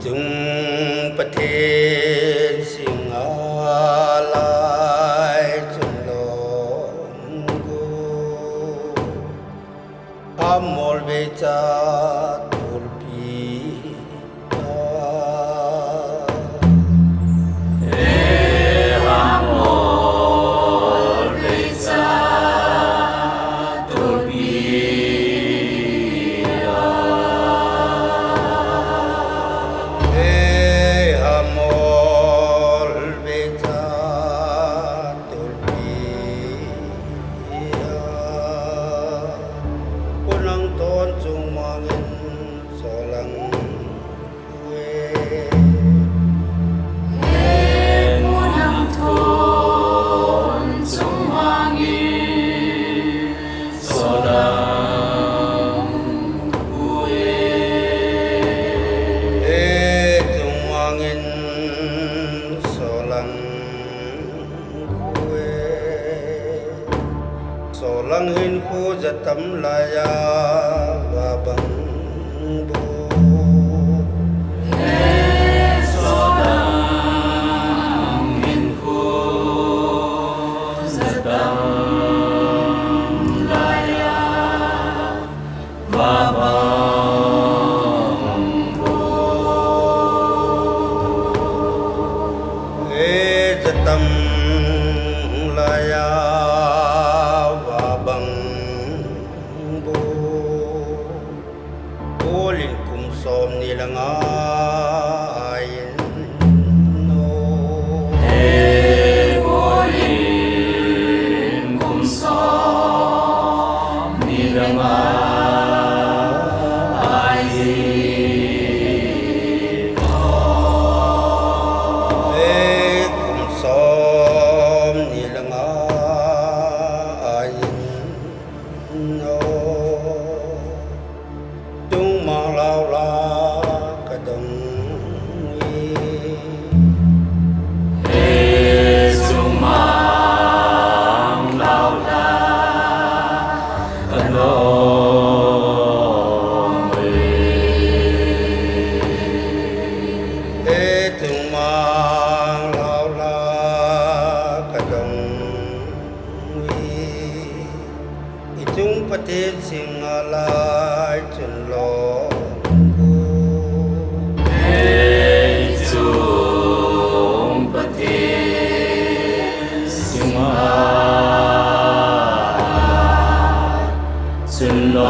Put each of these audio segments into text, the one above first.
chung pathe singalai chulong go amol becha tulpi Solang hin khu jatam laya babang bu solang hin khu jatam laya babang bu jatam laya som nilang ayin no bolin kum som nilang ayin kum som nilang ayin no tung mang lao la chung pathe singalai chulong chung pathe singalai chulong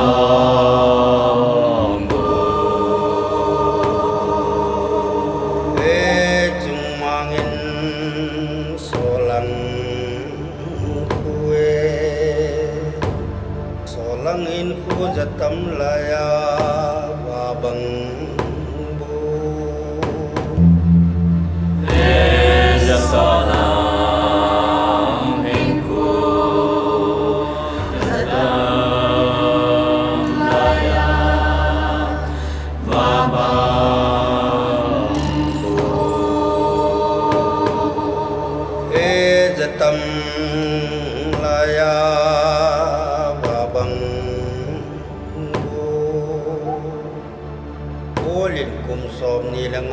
chung mangin solang solang in khu jatam laya babang bu solang in khu jatam laya babang bu jatam laya bolin kum som nilang